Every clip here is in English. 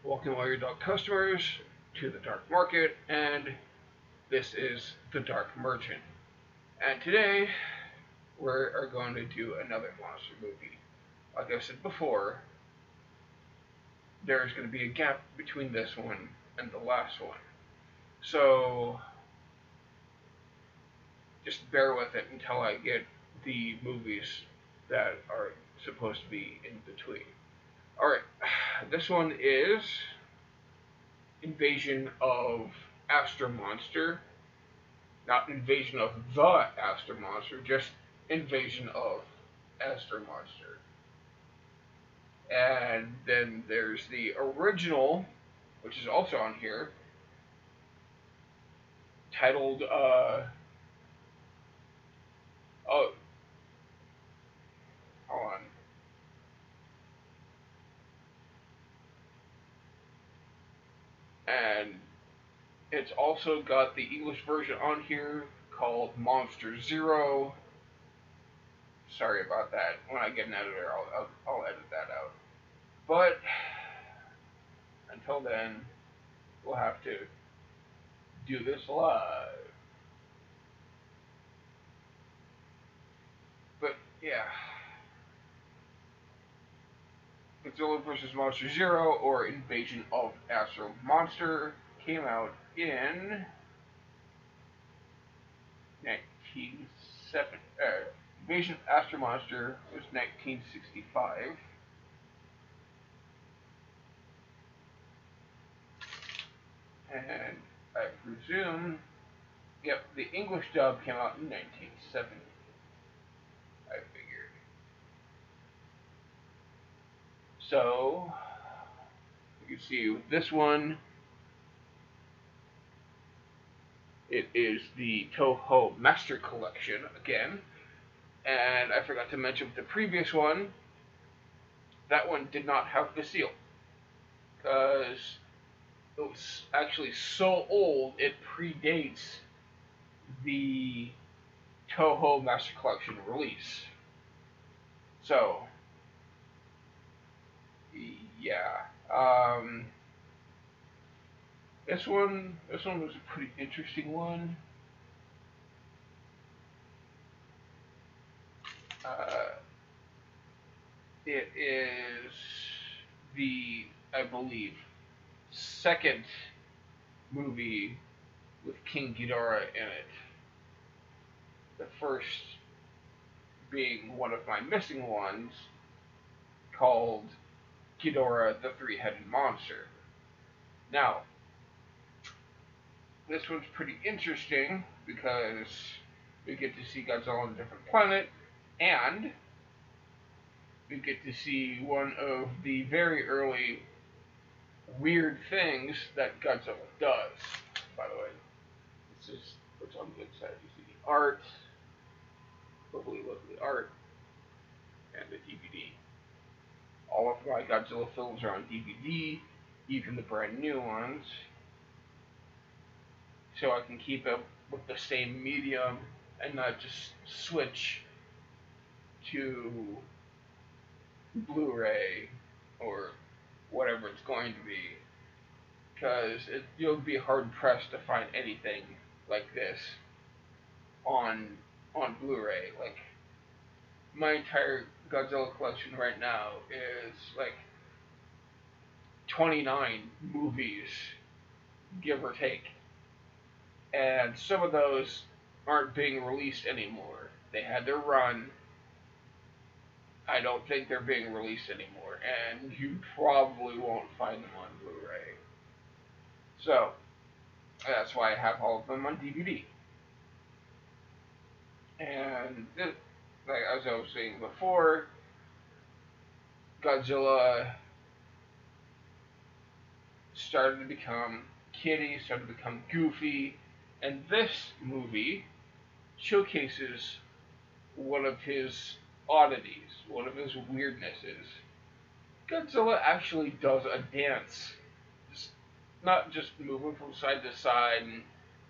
Welcome all your dog customers to the Dark Market, and this is the Dark Merchant. And today we are going to do another monster movie. Like I said before, there's going to be a gap between this one and the last one. So just bear with it until I get the movies that are supposed to be in between. Alright, this one is Invasion of Astro Monster. Not Invasion of the Astro Monster, just Invasion of Astro Monster. And then there's the original, which is also on here, titled, oh, hold on. And it's also got the English version on here called Monster Zero. Sorry about that. When I get an editor, I'll edit that out. But until then, we'll have to do this live. But yeah, Godzilla vs. Monster Zero, or Invasion of Astro Monster, came out in 1970. Invasion of Astro Monster was 1965. And I presume, yep, the English dub came out in 1970. I figured. So, you can see with this one, it is the Toho Master Collection again. And I forgot to mention with the previous one, that one did not have the seal. Because it was actually so old, it predates the Toho Master Collection release. So, yeah. This one was a pretty interesting one. It is the, I believe, second movie with King Ghidorah in it. The first being one of my missing ones, called Ghidorah the Three-Headed Monster. Now, this one's pretty interesting because we get to see Godzilla on a different planet, and we get to see one of the very early weird things that Godzilla does. By the way, this is what's on the inside. You see the art, hopefully look at the art, and the DVD. All of my Godzilla films are on DVD, even the brand new ones, so I can keep up with the same medium and not just switch to Blu-ray or whatever it's going to be, because you'll be hard pressed to find anything like this on Blu-ray. Like, my entire Godzilla collection right now is like 29 movies, give or take, and some of those aren't being released anymore. They had their run. I don't think they're being released anymore, and you probably won't find them on Blu-ray. So, that's why I have all of them on DVD. And, like as I was saying before, Godzilla started to become kiddie, started to become goofy, and this movie showcases one of his oddities, one of his weirdnesses. Godzilla actually does a dance. Not just moving from side to side and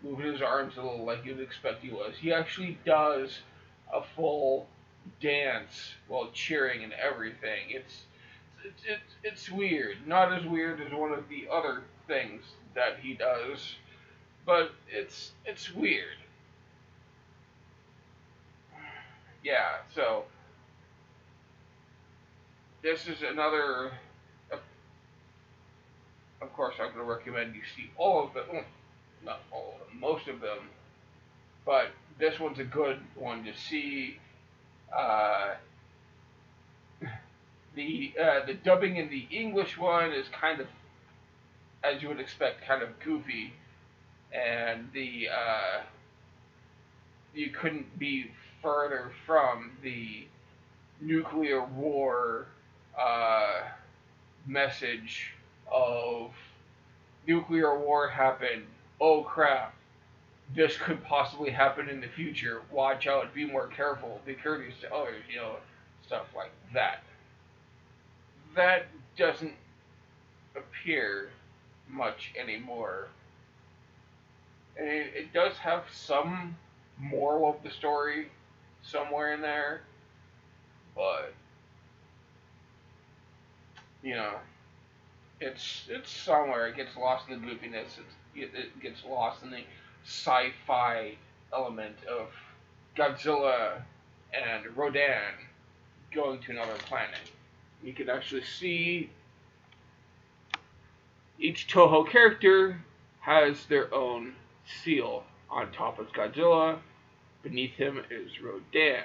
moving his arms a little like you'd expect he was. He actually does a full dance while cheering and everything. it's weird. Not as weird as one of the other things that he does, but it's weird. Yeah. So this is another. Of course, I'm going to recommend you see all of them. Well, not all of them, most of them. But this one's a good one to see. Uh, the dubbing in the English one is kind of, as you would expect, kind of goofy, and the you couldn't be further from the nuclear war message of nuclear war happened. Oh crap! This could possibly happen in the future. Watch out. Be more careful. Be courteous to others. Stuff like that. That doesn't appear much anymore. And it does have some moral of the story somewhere in there, but you know, it's somewhere. It gets lost in the goofiness. It gets lost in the sci-fi element of Godzilla and Rodan going to another planet. You can actually see each Toho character has their own seal. On top is Godzilla, beneath him is Rodan.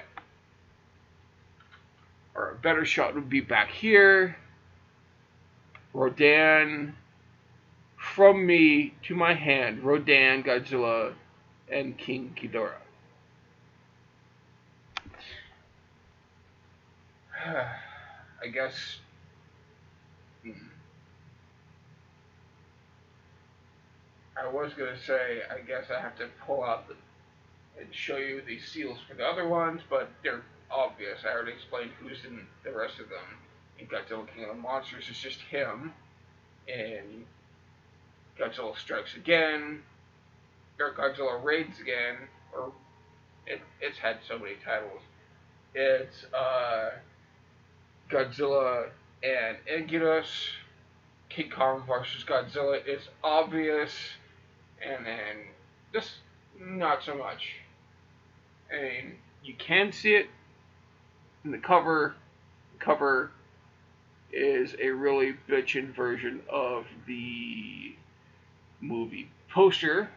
Or a better shot would be back here. Rodan, from me to my hand, Rodan, Godzilla, and King Ghidorah. I guess. I was going to say, I guess I have to pull out and show you the seals for the other ones, but they're obvious. I already explained who's in the rest of them. In Godzilla King of the Monsters, it's just him. In Godzilla Strikes Again, or Godzilla Raids Again, or it's had so many titles. It's Godzilla and Anguirus, King Kong vs. Godzilla is obvious, and then this, not so much. I mean, you can see it in the cover. The cover is a really bitchin' version of the movie poster,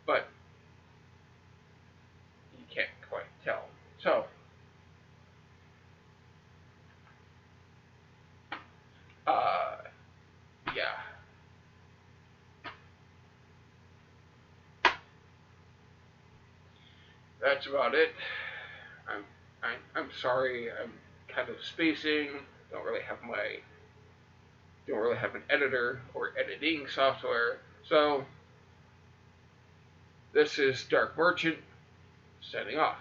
but you can't quite tell. So, yeah. That's about it. I'm sorry. I'm kind of spacing. Don't really have an editor or editing software. So this is Dark Merchant signing off.